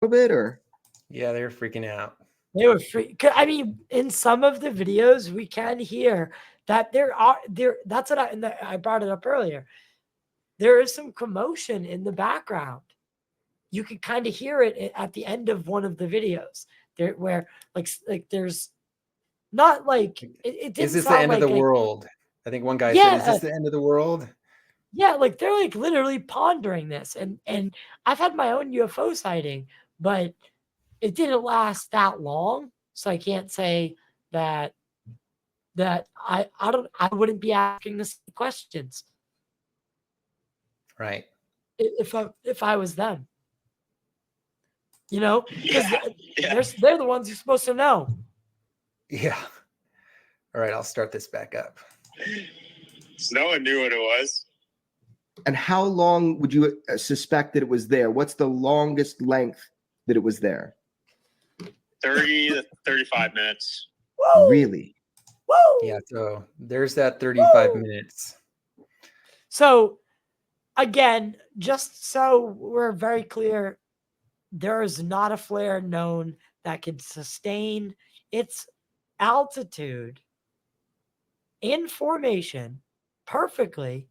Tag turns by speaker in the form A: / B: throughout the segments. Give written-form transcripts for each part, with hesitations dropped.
A: little bit, or?
B: Yeah, they were freaking out.
C: They were I mean, in some of the videos, we can hear that that's what I brought it up earlier. There is some commotion in the background. You can kind of hear it at the end of one of the videos there, where like there's not like it didn't
B: Is this the
C: sound
B: end
C: like
B: of the world? I think one guy said, "Is
C: yeah,
B: this the end of the world?"
C: yeah, like they're like literally pondering this, and I've had my own UFO sighting, but it didn't last that long, so I can't say that I wouldn't be asking the same questions
B: Right.
C: if I was them, you know, because
D: Yeah.
C: they're the ones who're supposed to know.
B: Yeah. All right, I'll start this back up.
D: So no one knew what it was.
A: And how long would you suspect that it was there? What's the longest length that it was there?
D: 30 to 35 minutes.
C: Whoa,
A: Really?
C: whoa.
B: Yeah, so there's that 35
C: Whoa.
B: minutes.
C: So again, just so we're very clear, there is not a flare known that can sustain its altitude in formation perfectly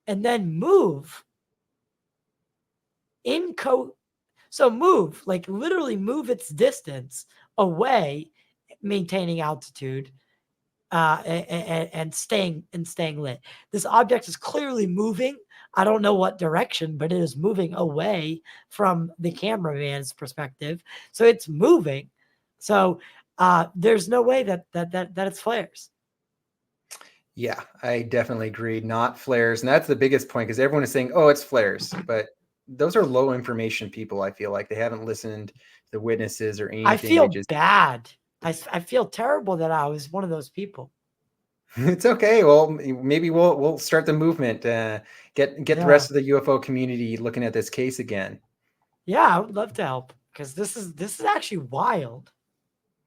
C: and then move so move, like literally move its distance away, maintaining altitude and staying lit. This object is clearly moving. I don't know what direction, but it is moving away from the cameraman's perspective. So it's moving. So there's no way that it's flares.
B: Yeah, I definitely agree. Not flares. And that's the biggest point, because everyone is saying, oh, it's flares. But those are low information people. I feel like they haven't listened to the witnesses or anything.
C: I feel bad. I feel terrible that I was one of those people.
B: It's okay. Well, maybe we'll start the movement. Get the rest of the UFO community looking at this case again.
C: Yeah, I would love to help, because this is actually wild.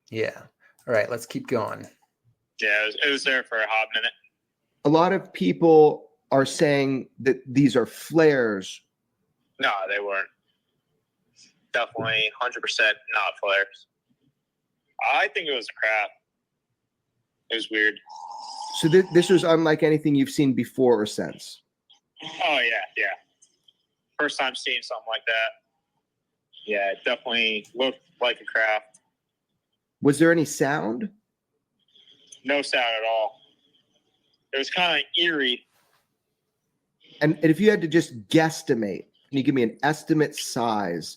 B: Yeah. All right, let's keep going.
D: Yeah, it was there for a hot minute.
A: A lot of people are saying that these are flares.
D: No, they weren't. Definitely 100% not flares. I think it was a craft. It was weird.
A: So this was unlike anything you've seen before or since.
D: Oh, yeah. First time seeing something like that. Yeah, it definitely looked like a craft.
A: Was there any sound?
D: No sound at all. It was kind of eerie.
A: And if you had to just guesstimate, can you give me an estimate size?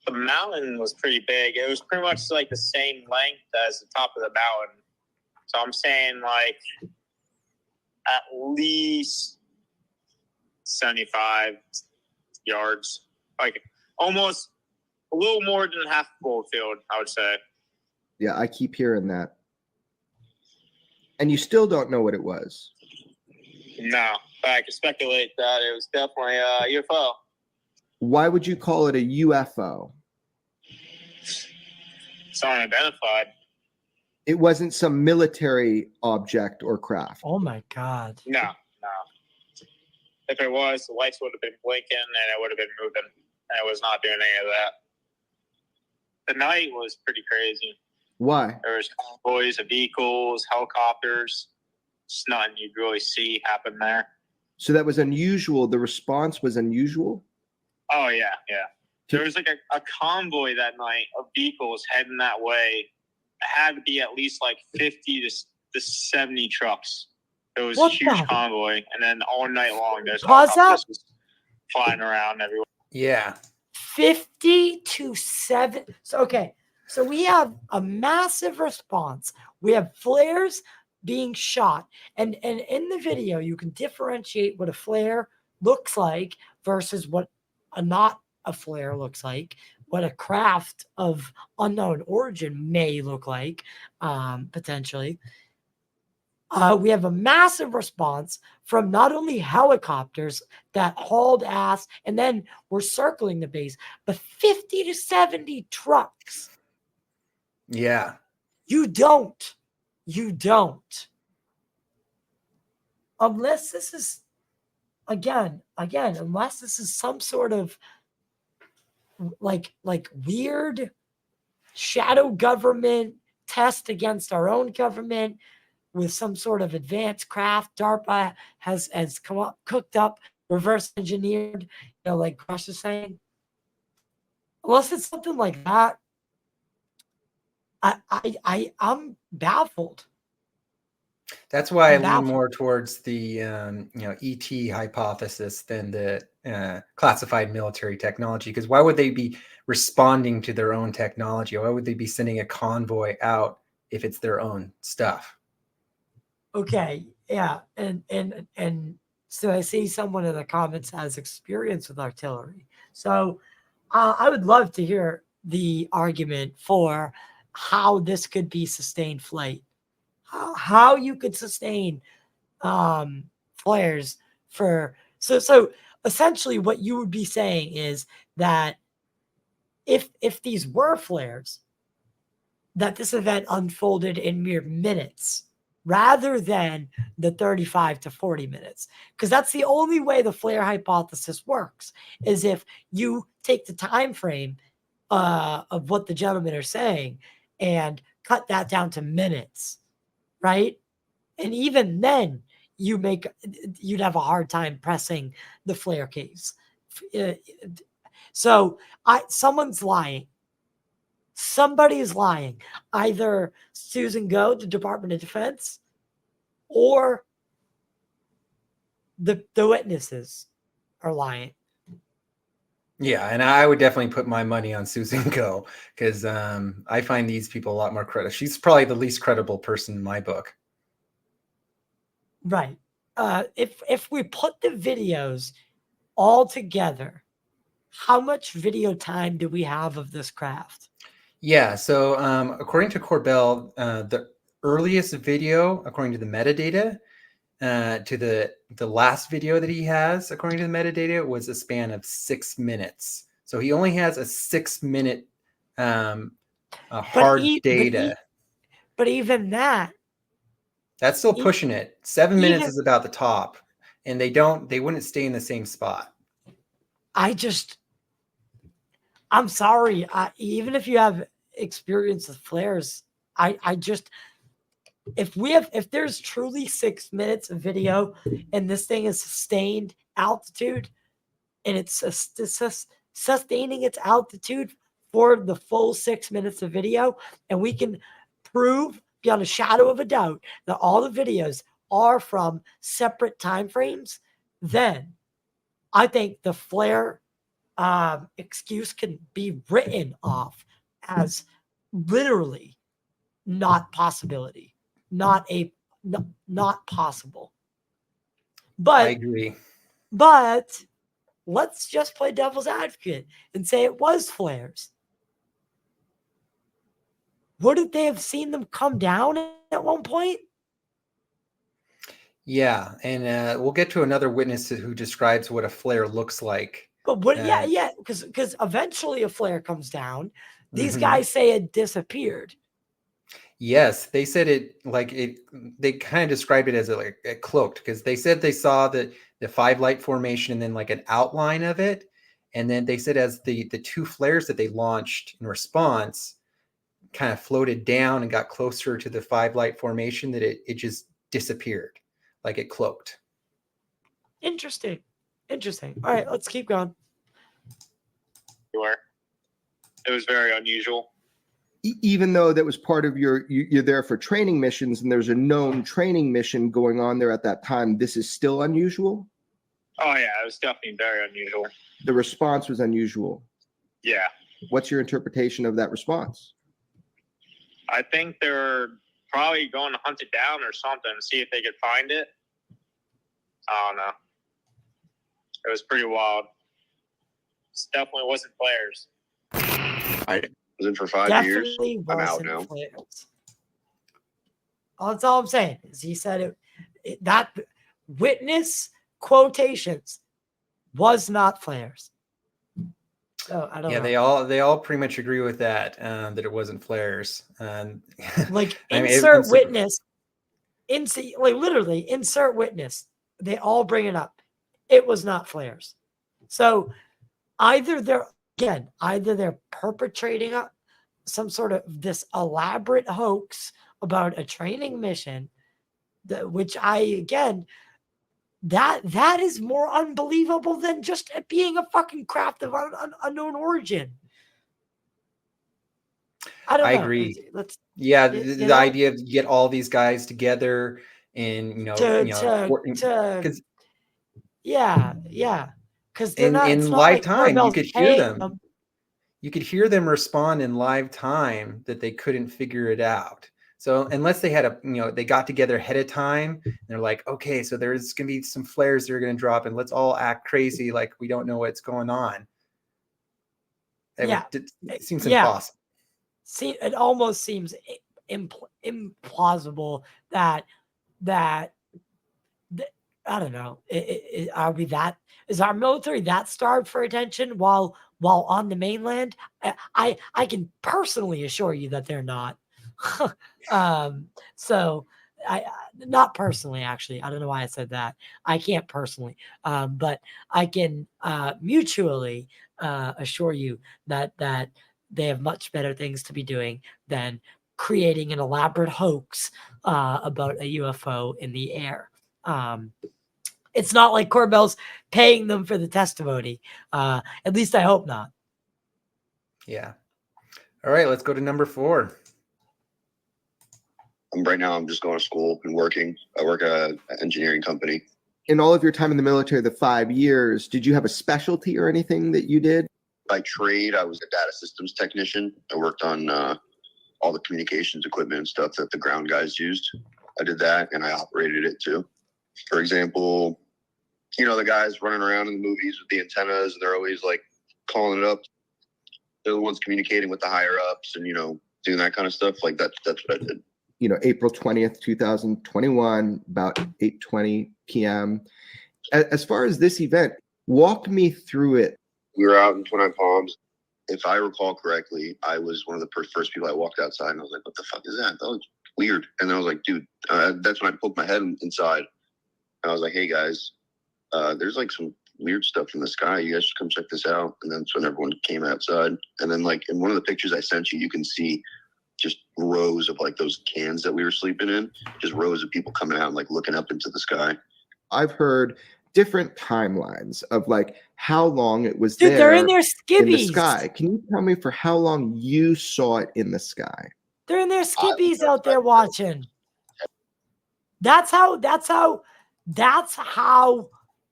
D: The mountain was pretty big. It was pretty much like the same length as the top of the mountain. So I'm saying like at least 75 yards. Like almost a little more than half a full field, I would say.
A: Yeah, I keep hearing that. And you still don't know what it was?
D: No, but I can speculate that it was definitely a UFO.
A: Why would you call it a UFO?
D: It's unidentified.
A: It wasn't some military object or craft.
C: Oh my God.
D: No. If it was, the lights would have been blinking and it would have been moving. And it was not doing any of that. The night was pretty crazy.
A: Why?
D: There was convoys of vehicles, helicopters. It's nothing you'd really see happen there.
A: So that was unusual. The response was unusual?
D: Oh, yeah. There was like a convoy that night of vehicles heading that way. It had to be at least like 50 to 70 trucks. It was a huge convoy. And then all night long, there's helicopters flying around everywhere.
B: Yeah.
C: 50 to 7. So we have a massive response. We have flares being shot. And in the video, you can differentiate what a flare looks like versus what not a flare looks like, what a craft of unknown origin may look like, potentially. We have a massive response from not only helicopters that hauled ass and then were circling the base, but 50 to 70 trucks.
B: Yeah.
C: You don't. Unless this is, again, unless this is some sort of like weird shadow government test against our own government with some sort of advanced craft. DARPA has cooked up, reverse engineered, like Crush is saying. Unless it's something like that, I'm baffled.
B: That's why I
C: I'm
B: lean
C: baffled.
B: more towards the ET hypothesis than the classified military technology. Because why would they be responding to their own technology? Why would they be sending a convoy out if it's their own stuff?
C: Okay, yeah, and so I see someone in the comments has experience with artillery. So I would love to hear the argument for how this could be sustained flight. How you could sustain flares for so essentially what you would be saying is that if these were flares, that this event unfolded in mere minutes rather than the 35 to 40 minutes, because that's the only way the flare hypothesis works, is if you take the time frame of what the gentlemen are saying and cut that down to minutes, right? And even then, you'd have a hard time pressing the flare case. So someone's lying. Somebody is lying. Either Susan Go, the Department of Defense, or the witnesses are lying.
B: Yeah, and I would definitely put my money on Susan Go, because I find these people a lot more credible. She's probably the least credible person in my book.
C: Right. If we put the videos all together, how much video time do we have of this craft?
B: Yeah, so according to Corbell, the earliest video, according to the metadata, to the last video that he has, according to the metadata, was a span of 6 minutes. So he only has a 6-minute hard data.
C: But even that,
B: that's still pushing it. 7 minutes is about the top, and they wouldn't stay in the same spot.
C: I'm sorry. Even if you have experience with flares, if there's truly 6 minutes of video and this thing is sustained altitude and it's sustaining its altitude for the full 6 minutes of video, and we can prove beyond a shadow of a doubt that all the videos are from separate time frames, then I think the flare excuse can be written off as literally not possibility, not possible. But
B: I agree.
C: But let's just play devil's advocate and say it was flares. Wouldn't they have seen them come down at one point?
B: Yeah, and we'll get to another witness who describes what a flare looks like.
C: But because eventually a flare comes down. These guys say it disappeared.
B: Yes, they said they kind of described it as it cloaked, because they said they saw the 5-light formation and then like an outline of it. And then they said as the 2 flares that they launched in response kind of floated down and got closer to the 5-light formation, that it just disappeared, like it cloaked.
C: Interesting. All right, let's keep going.
D: Sure. It was very unusual.
A: Even though that was part of you're there for training missions, and there's a known training mission going on there at that time, this is still unusual?
D: Oh, yeah, it was definitely very unusual.
A: The response was unusual.
D: Yeah.
A: What's your interpretation of that response?
D: I think they're probably going to hunt it down or something, see if they could find it. I don't know. It was pretty wild. It definitely wasn't flares.
E: I was in for 5 years. I'm out now.
C: Flares. That's all I'm saying is he said that witness quotations was not flares. So I don't know.
B: They all pretty much agree with that, that it wasn't flares.
C: Like insert witness, literally insert witness. They all bring it up. It was not flares. So either again, either they're perpetrating some sort of this elaborate hoax about a training mission, which that is more unbelievable than just it being a fucking craft of unknown origin. I don't know.
B: agree.
C: Let's
B: the idea of get all these guys together and because
C: because they're not
B: in
C: it's not
B: live
C: like
B: time you
C: Corbell's
B: could hear
C: paying
B: them. You could hear them respond in live time that they couldn't figure it out. So unless they had they got together ahead of time, and they're like, okay, so there's going to be some flares that are going to drop and let's all act crazy like we don't know what's going on. It seems impossible.
C: See, it almost seems implausible that I don't know. Is our military that starved for attention while on the mainland? I can personally assure you that they're not. So I not personally, actually. I don't know why I said that. I can't personally, but I can mutually assure you that they have much better things to be doing than creating an elaborate hoax about a UFO in the air. It's not like Corbell's paying them for the testimony. At least I hope not.
B: Yeah. All right, let's go to number 4.
E: Right now, I'm just going to school and working. I work at an engineering company.
A: In all of your time in the military, the 5 years, did you have a specialty or anything that you did?
E: By trade, I was a data systems technician. I worked on all the communications equipment and stuff that the ground guys used. I did that, and I operated it too. For example, the guys running around in the movies with the antennas, and they're always like calling it up. They're the ones communicating with the higher ups and, doing that kind of stuff. Like that's what I did.
A: April 20th, 2021, about 8:20 p.m. As far as this event, walk me through it.
E: We were out in Twin Palms. If I recall correctly, I was one of the first people I walked outside, and I was like, what the fuck is that? That looks weird. And then I was like, dude, that's when I poked my head inside. And I was like, hey, guys, there's like some weird stuff in the sky. You guys should come check this out. And then that's when everyone came outside. And then like in one of the pictures I sent you, you can see just rows of like those cans that we were sleeping in, just rows of people coming out and like looking up into the sky.
A: I've heard different timelines of like how long it was
C: Dude,
A: there.
C: they're in their skivvies.
A: In the sky. Can you tell me for how long you saw it in the sky?
C: They're in their skivvies out there watching. That's how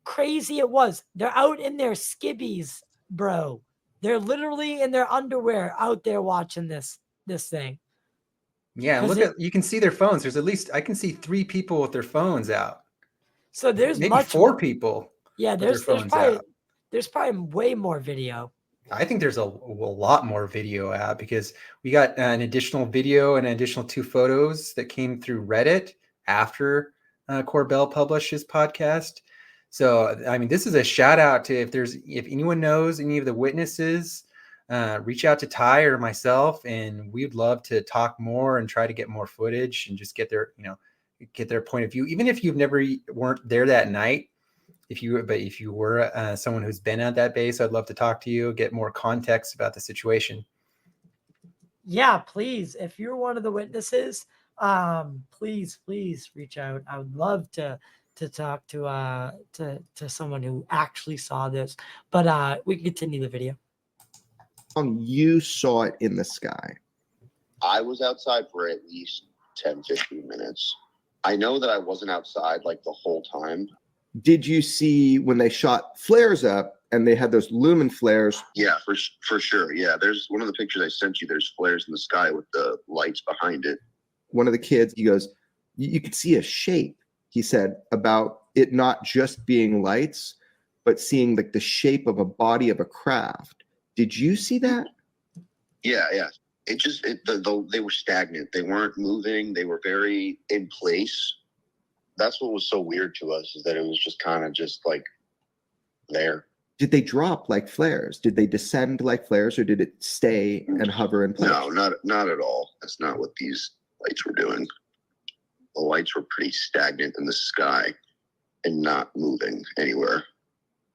C: crazy it was. They're out in their skivvies, bro. They're literally in their underwear out there watching this thing.
B: Yeah, you can see their phones. There's at least I can see 3 people with their phones out.
C: So there's
B: maybe 4 people.
C: Yeah, there's probably way more video.
B: I think there's a lot more video out because we got an additional video and an additional 2 photos that came through Reddit after Corbell published his podcast. So, I mean, this is a shout out to if anyone knows any of the witnesses, reach out to Ty or myself, and we'd love to talk more and try to get more footage and just get their point of view. Even if you've weren't there that night, if you were someone who's been at that base, I'd love to talk to you, get more context about the situation.
C: Yeah, please. If you're one of the witnesses, please reach out. I would love to talk to someone who actually saw this. But we can continue the video.
A: You saw it in the sky.
E: I was outside for at least 10-15 minutes. I know that I wasn't outside like the whole time.
A: Did you see when they shot flares up and they had those lumen flares?
E: Yeah, for sure. Yeah, there's one of the pictures I sent you. There's flares in the sky with the lights behind it.
A: One of the kids, he goes, you could see a shape, he said, about it not just being lights, but seeing like the shape of a body of a craft. Did you see that?
E: Yeah. They were stagnant. They weren't moving. They were very in place. That's what was so weird to us, is that it was just kind of just like there.
A: Did they drop like flares? Did they descend like flares, or did it stay and hover in place?
E: No, not at all. That's not what these lights were doing. The lights were pretty stagnant in the sky and not moving anywhere.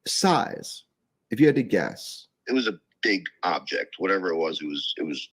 A: Size, if you had to guess.
E: It was big object, whatever it was. It was